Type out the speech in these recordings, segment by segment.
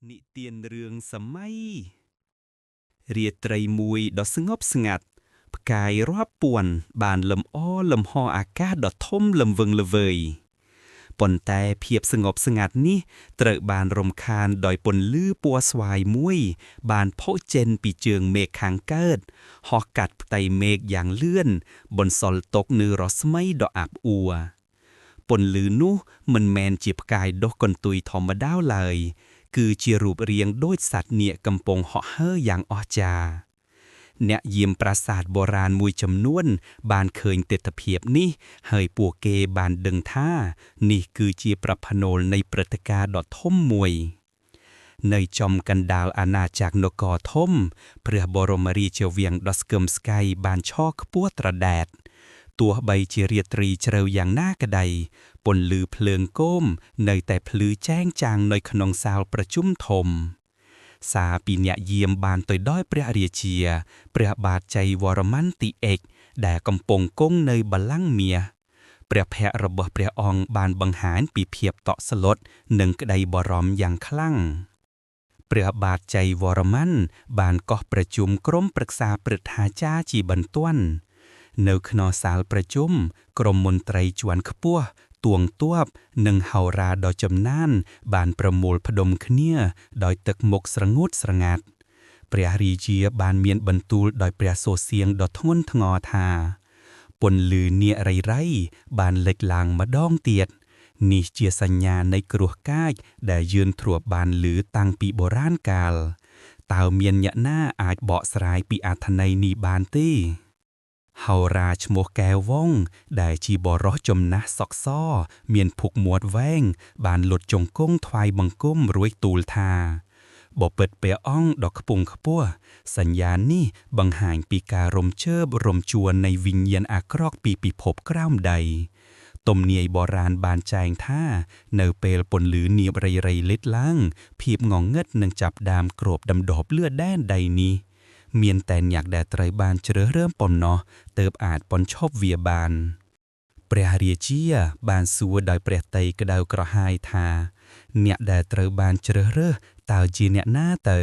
និទានរឿងសម័យរាត្រីមួយដ៏ស្ងប់ស្ងាត់ផ្កាយរាប់ពាន់បានលំអលំហអាកាសដ៏ធំល្វឹងល្វើយប៉ុន្តែភាពស្ងប់ស្ងាត់នេះត្រូវបានរំខានដោយពន្លឺពណ៌ស្វាយមួយបានផុសចេញពីជើងមេឃខាងកើតហោះកាត់ផ្ទៃមេឃយ៉ាងលឿនបន្សល់ទុកនូវរស្មីដ៏អាប់អួរពន្លឺនោះមិនមែនជាផ្កាយដុសកន្ទុយធម្មតាឡើយគឺជារូបរាងដូចសត្វនាគកំពុងហោះហើរយ៉ាងអស្ចារ្យអ្នកយាមប្រាសាទបុរាណមួយចំនួនបានឃើញទិដ្ឋភាពនេះហើយពួកគេបានដឹងថានេះគឺជាប្រផ្នូលនៃព្រឹត្តិការណ៍ដ៏ធំមួយនៅចំកណ្ដាលអាណាចក្រនគរធំព្រះបរមរាជវាំងដ៏ស្កឹមស្កៃបានឈរខ្ពស់ត្រដែតទោះបីជារាត្រីជ្រៅយ៉ាងណាក្តីពន្លឺភ្លើងគោមនៅតែភ្លឺចែងចាំងនៅក្នុងសាលប្រជុំធំសារពីអ្នកយាមបានទៅដល់ព្រះរាជាព្រះបាទជ័យវរ្ម័នទីអេកដែលកំពុងគង់នៅបល្ល័ង្កមាសព្រះភ័ក្ត្ររបស់ព្រះអង្គបានបង្ហាញពីភាពតក់ស្លុតនិងក្តីបារម្ភយ៉ាងខ្លាំងព្រះបាទជ័យវរ្ម័នបានកោះប្រជុំក្រុមប្រឹក្សាព្រឹទ្ធាចារ្យជាបន្ទាន់នៅក្នុងសាលប្រជុំក្រុមមន្ត្រីជាន់ខ្ពស់ទួងទ័ពនិងហោរាដ៏ចំណានបានប្រមូលផ្ដុំគ្នាដោយទឹកមុខស្រងូតស្រងាត់ព្រះរាជាបានមានបន្ទូលដោយព្រះសូរសៀងដ៏ធ្ងន់ធ្ងរថាពន្លឺនាគរៃរៃបានលេចឡើងម្ដងទៀតនេះជាសញ្ញានៃគ្រោះកាចដែលយើងធ្លាប់បានឮតាំងពីបុរាណកាលតើមានអ្នកណាអាចបកស្រាយពីអត្ថន័យនេះបានទេហោរាឈ្មោះកែវវង្សដែលជាបរិសុចំណាស់សក់សមានភុកមាត់វែងបានលុតជង្គង់ថ្វាយបង្គំរួចទូលថាបពិតព្រះអង្គដ៏ខ្ពង់ខ្ពស់សញ្ញានេះបង្ហាញពីការរំជើបរំជួននៃវិញ្ញាណអាក្រក់ពីពិភពក្រោមដីទំនាយបុរាណបានចែងថានៅពេលពន្លឺនាគរៃរៃលេចឡើងភាពងងឹតនឹងចាប់ផ្ដើមគ្របដណ្ដប់លឺដែនដីនេះមានតែអ្នកដែលត្រូវបានជ្រើសរើសប៉ុណ្ណោះទើបអាចបញ្ឈប់វាបានព្រះរាជាបានសួរដោយព្រះទ័យក្តៅក្រហាយថាអ្នកដែលត្រូវបានជ្រើសរើសតើជាអ្នកណាទៅ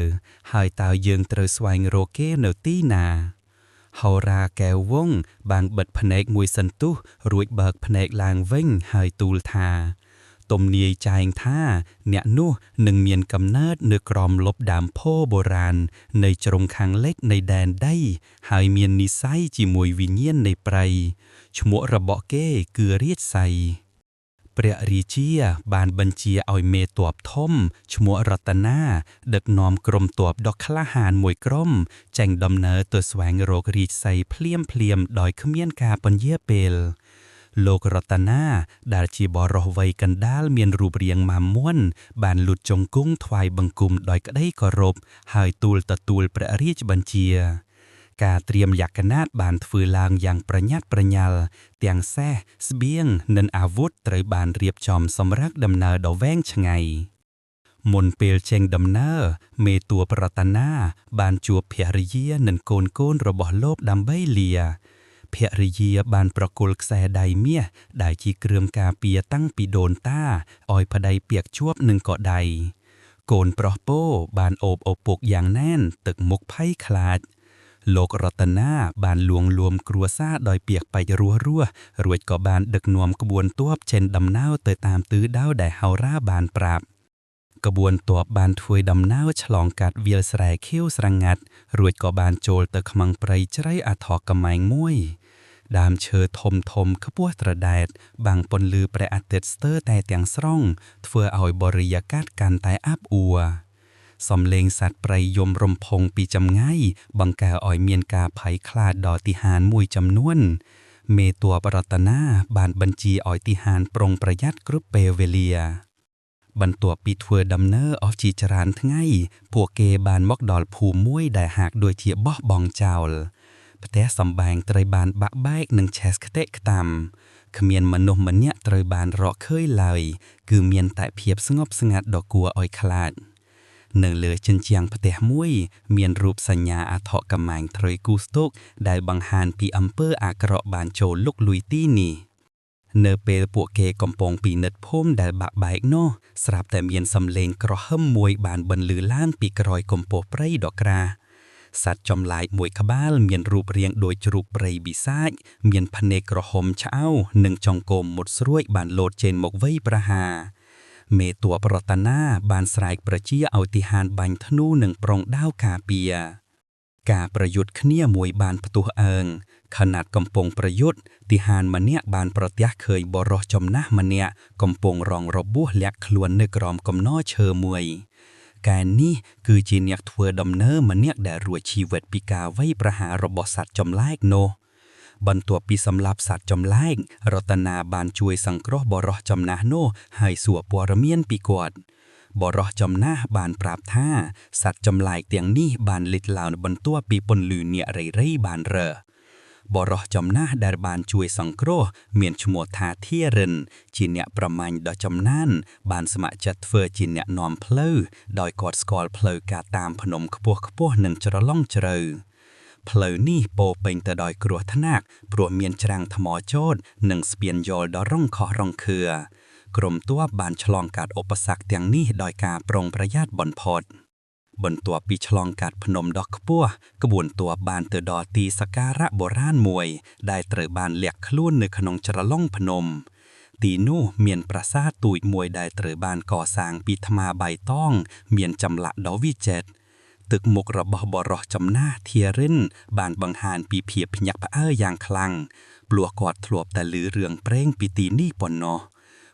ហើយតើយើងត្រូវស្វែងរកគេនៅទីណាហោរាកែវវង្សបានបិទភ្នែកមួយសន្ទុះរួចបើកភ្នែកឡើងវិញហើយទូលថាទំនាយចែងថាអ្នកនោះនឹងមានកំណើតនៅក្រោមលប់ដើមផូបុរាណនៅជ្រុងខាងលិចនៃដែនដីហើយមាននិស្ស័យជាមួយវិញ្ញាណនៃព្រៃឈ្មោះរបស់គេគឺរាជសីព្រះរាជាបានបញ្ជាឲ្យមេទ័ពធំឈ្មោះរតនាដឹកនាំក្រុមទ័ពដ៏ក្លាហានមួយក្រុមចេញដំណើរទៅស្វែងរករាជសីភ្លាមដោយគ្មានការពន្យាពេលលោករតនាដែលជាបរិសុទ្ធវ័យកណ្ដាលមានរូបរាងមាំមួនបានលុតជង្គង់ថ្វាយបង្គំដោយក្តីគោរពហើយទូលទទួលព្រះរាជបញ្ជាការត្រៀមលក្ខណៈបានធ្វើឡើងយ៉ាងប្រញាប់ប្រញាល់ទាំងសេះស្បៀងនិងអាវុធត្រូវបានរៀបចំសម្រាប់ដំណើរដ៏វែងឆ្ងាយមុនពេលចេញដំណើរមេតួប្រតនាបានជួបភរិយានិងកូនរបស់លោកដើម្បីលាភរិយាបានប្រគល់ខ្សែដៃមាសដែលជាគ្រឿងការពារតាំងពីដូនតាឲ្យប្តីពាក់ជាប់នឹងកដៃកូនប្រុសពោបានអូបឪពុកយ៉ាងណែនទឹកមុខភ័យខ្លាចលោករតនាបានលួងលោមគ្រួសារដោយពាក្យពេចន៍រស់រួចក៏បានដឹកនាំក្បួនទ័ពចេញដំណើរទៅតាមទិសដៅដែលហោរាបានប្រាប់ក្បួនទ័ពបានធ្វើដំណើរឆ្លងកាត់វាលស្រែខៀវស្រងាត់រួចក៏បានចូលទៅខ្មាំងព្រៃជ្រៃអថកម៉ែងមួយដើមឈើធំខ្ពស់ត្រដែតបាំងពន្លឺព្រះអាទិត្យស្ទើរតែទាំងស្រុងធ្វើឲ្យបរិយាកាសកាន់តែអាប់អួរសំឡេងសត្វព្រៃយំរំភងពីចម្ងាយបង្កឲ្យមានការភ័យខ្លាចដល់ទាហានមួយចំនួនមេទ័ពរតនាបានបញ្ជាឲ្យទាហានប្រុងប្រយ័ត្នគ្រប់ពេលវេលាបន្ទាប់ពីធ្វើដំណើរអស់ជាច្រើនថ្ងៃពួកគេបានមកដល់ភូមិមួយដែលហាក់ដូចជាបោះបង់ចោលផ្ទះសម្បែងត្រូវបានបាក់បែកនិងឆេះខ្ទេចខ្តាមគ្មានមនុស្សម្នាក់ត្រូវបានរកឃើញឡើយគឺមានតែភាពស្ងប់ស្ងាត់ដ៏គួរឲ្យខ្លាចនៅលើជញ្ជាំងផ្ទះមួយមានរូបសញ្ញាអថកម៉ែងត្រីគូស្តុកដែលបង្ហាញពីអំពើអាក្រក់បានចូលលុកលុយទីនេះ នៅពេលពួកគេកំពុងពិនិត្យភូមិដែលបាក់បែកនោះស្រាប់តែមានសំឡេងក្រហមមួយបានបន្លឺឡើងពីក្រោយកំពស់ព្រៃដ៏ក្រាស់សត្វចម្លែកមួយក្បាលមានរូបរាងដូចជ្រូកព្រៃបិសាចមានភ្នែកក្រហមឆ្អៅនិងចង្កូមមុតស្រួចបានលោតចេញមកវ័យប្រហារមេតួប្រតនាបានស្រែកប្រជាឲ្យទាហានបាញ់ធ្នូនិងប្រុងដាវការពារការប្រយុទ្ធគ្នាមួយបានផ្ទុះអើងខណៈកំពុងប្រយុទ្ធទាហានម្នាក់បានប្រទះឃើញបរិសចំណាស់ម្នាក់កំពុងរងរបួសលាក់ខ្លួននៅក្រោមកំណឈើមួយកែនេះគឺជាអ្នកធ្វើដំណើរម្នាក់ដែលរួចជីវិតពីការវាយប្រហាររបស់សត្វចម្លែកនោះបន្ទាប់ពីសម្លាប់សត្វចម្លែករតនាបានជួយសង្គ្រោះបរិសចំណាស់នោះហើយសួរព័ត៌មានពីគាត់បរិសចំណាស់បានប្រាប់ថាសត្វចម្លែកទាំងនេះបានលេចឡើងបន្ទាប់ពីពន្លឺអ្នករៃបានរើបរិសចំណាស់ដែលបានជួយសង្គ្រោះមានឈ្មោះថាធារិនជាអ្នកប្រមាញ់ដ៏ចំណានបានស្ម័គ្រចិត្តធ្វើជាអ្នកនាំផ្លូវដោយគាត់ស្គាល់ផ្លូវការតាមភ្នំខ្ពស់ៗនិងច្រឡំជ្រៅផ្លូវនេះពោរពេញទៅដោយគ្រោះថ្នាក់ព្រោះមានច្រាំងថ្មចោតនិងស្ពានយល់ដ៏រងខុសរងខឿក្រុមទ័ពបានឆ្លងកាត់ឧបសគ្គទាំងនេះដោយការប្រុងប្រយ័ត្នបំផុតបន្ទាប់ពីឆ្លងកាត់ភ្នំដ៏ខ្ពស់ក្បួនទ័ពបានទៅដល់ទីសក្ការៈបុរាណមួយដែលត្រូវបានលាក់ខ្លួននៅក្នុងច្រឡំភ្នំទីនោះមានប្រាសាទទូចមួយដែលត្រូវបានកសាងពីថ្មបៃតងមានចម្លាក់ដ៏វិចិត្រទឹកមុខរបស់បរិសចំណាស់ធារិនបានបង្ហាញពីភាពភ្ញាក់ផ្អើលយ៉ាងខ្លាំងព្រោះគាត់ធ្លាប់តែឮរឿងព្រេងពីទីនេះប៉ុណ្ណោះ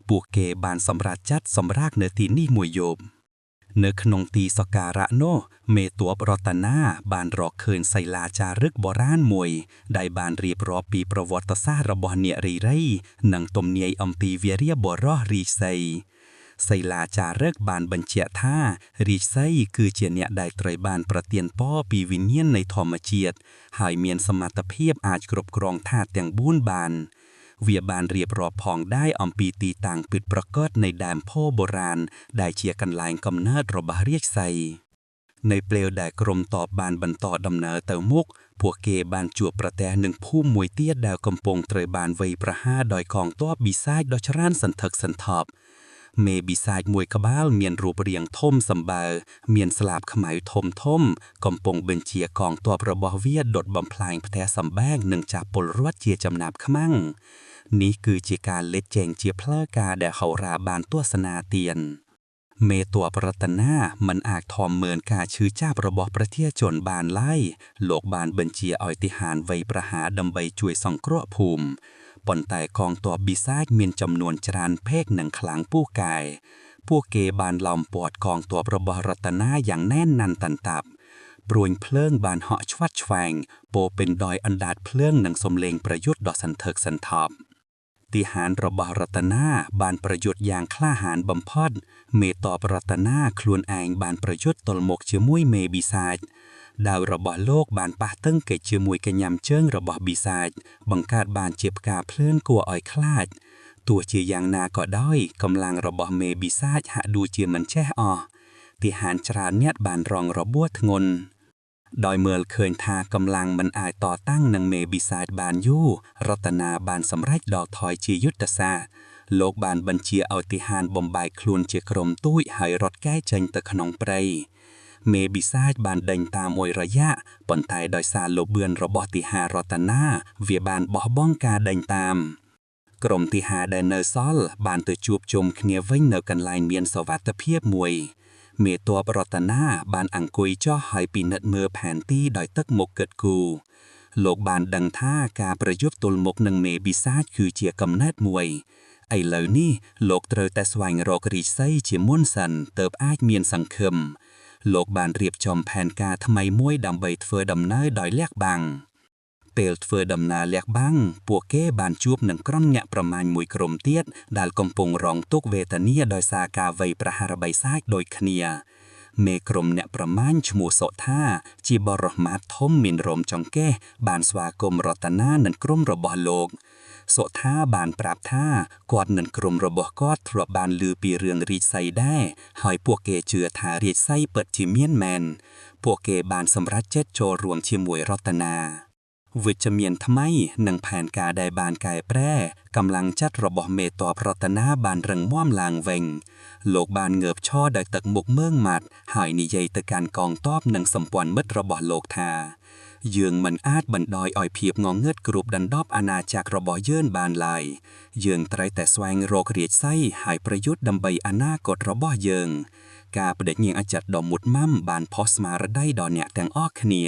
ពួកគេបានសម្រេចចិត្តសម្រាកនៅទីនេះមួយយប់នៅក្នុងទីសក្ការៈនោះមេតួប្រតនាបានរកឃើញសីលាចារឹកបុរាណមួយដែលបានរៀបរាប់ពីប្រវត្តិសាស្ត្ររបស់នារីរៃនិងទំនាយអំពីវីរបុរសរាជសីសីលាចារឹកបានបញ្ជាក់ថារាជសីគឺជាអ្នកដែលត្រូវបានប្រទានពរពីវិញ្ញាណនៃធម្មជាតិហើយមានសមត្ថភាពអាចគ្រប់គ្រងថាតុទាំង4បានវាបានរៀបរាប់ផងដែរអំពីទីតាំងពិតប្រាកដនៃដែនផូបុរាណដែលជាកន្លែងកំណើតរបស់រាជសីនៅពេលដែលក្រុមទ័ពបានបន្តដំណើរទៅមុខពួកគេបានជួបប្រទះនឹងភូមិមួយទៀតដែលកំពុងត្រូវបានវាយប្រហារដោយកងទ័ពបិសាចដ៏ច្រើនសន្ធឹកសន្ធាប់មេបិសាចមួយក្បាលមានរូបរាងធំសម្បើមានស្លាបខ្មៅធំកំពុងបញ្ជាកងទ័ពរបស់វាដុតបំផ្លាញផ្ទះសម្បែងនិងចាប់ពលរដ្ឋជាចំណាប់ខ្មាំងនេះគឺជាការលេចចេញជាផ្លូវការដែលហោរាបានទស្សនាទានមេតួប្រតនាមិនអាចធំមើលការឈឺចាប់របស់ប្រជាជនបានឡើយលោកបានបញ្ជាឲ្យទាហានវាយប្រហារដើម្បីជួយសង្គ្រោះភូមិប៉ុន្តែកងទ័ពបិសាចមានចំនួនច្រើនពេកនិងខ្លាំងពូកែពួកគេបានឡោមព័ទ្ធកងទ័ពរបស់រតនាយ៉ាងណែនណាន់តាន់តាប់ព្រួញភ្លើងបានហក់ឆ្វាត់ឆ្វែងពោពេញដោយអណ្ដាតភ្លើងនិងសំឡេងប្រយុទ្ធដ៏សន្ធឹកសន្ធាប់ទាហានរបស់រតនាបានប្រយុទ្ធយ៉ាងក្លាហានបំផុតមេតបរតនាខ្លួនឯងបានប្រយុទ្ធទល់មុខជាមួយមេបិសាចដាវរបស់លោកបានប៉ះតឹងកិច្ចជាមួយកញ្ញាំជើងរបស់បិសាចបង្កើតបានជាផ្កាភ្លើងគួរឲ្យខ្លាចទោះជាយ៉ាងណាក៏ដោយកម្លាំងរបស់មេបិសាចហាក់ដូចជាមិនចេះអស់ទាហានច្រើនអ្នកបានរងរបួសធ្ងន់ដោយមើលឃើញថាកម្លាំងមិនអាចតតាំងនឹងមេបិសាចបានយូររតនាបានសម្រេចដកថយជាយុទ្ធសាស្ត្រលោកបានបញ្ជាឲ្យទាហានបំបែកខ្លួនជាក្រុមទូចហើយរត់កែចេញទៅក្នុងព្រៃមេបិសាចបានដេញតាមមួយរយៈប៉ុន្តែដោយសារលបឿនរបស់ទាហានរតនាវាបានបោះបង់ការដេញតាមក្រុមទាហានដែលនៅសល់បានទៅជួបជុំគ្នាវិញនៅកន្លែងមានសុវត្ថិភាពមួយមេតបរតនាបានអង្គុយចុះហើយពិនិត្យមើលផែនទីដោយទឹកមុខគិតគូរលោកបានដឹងថាការប្រយុទ្ធទល់មុខនឹងមេបិសាចគឺជាកំណែតមួយឥឡូវនេះលោកត្រូវតែស្វែងរករាជសីជាមុនសិនទើបអាចមានសង្ឃឹមលោកបានរៀបចំផែនការថ្មីមួយដើម្បីធ្វើដំណើរដោយលាក់បាំងពេលធ្វើដំណើរលាក់បាំងពួកគេបានជួបនឹងក្រុមអ្នកប្រមាញ់មួយក្រុមទៀតដែលកំពុងរងទុក្ខវេទនាដោយសារការវាយប្រហារបិសាចដូចគ្នាមេក្រុមអ្នកប្រមាញ់ឈ្មោះសុថាជាបរិមាត្រធំមានរោមចង្កេះបានស្វាគមន៍រតនានិងក្រុមរបស់លោកសុថាបានប្រាប់ថាគាត់និងក្រុមរបស់គាត់ធ្លាប់បានឮពីរឿងរាជសីដែរហើយពួកគេជឿថារាជសីពិតជាមានមែនពួកគេបានសម្រេចចិត្តចូលរួមជាមួយរតនា វិជ្ជមានថ្មីនិងផែនការដែលបានកែប្រែកម្លាំងចាត់របស់មេតបរតនាបានរឹងមាំឡើងវិញលោកបានងើបឈរដោយទឹកមុខមើងម៉ាត់ហើយនិយាយទៅកាន់កងទ័ពនិងសម្ព័ន្ធមិត្តរបស់លោកថាយើងមិនអាចបណ្ដោយឲ្យភាពងងឹតគ្របដណ្ដប់អាណាចក្ររបស់យើងបានឡើយយើងត្រូវតែស្វែងរករាជសីហ៍ហើយប្រយុទ្ធដើម្បីអនាគតរបស់យើងការបដិញ្ញាអចិន្ត្រដ៏មុតម៉ាំបានផុសស្មារតីដល់អ្នកទាំងអស់គ្នា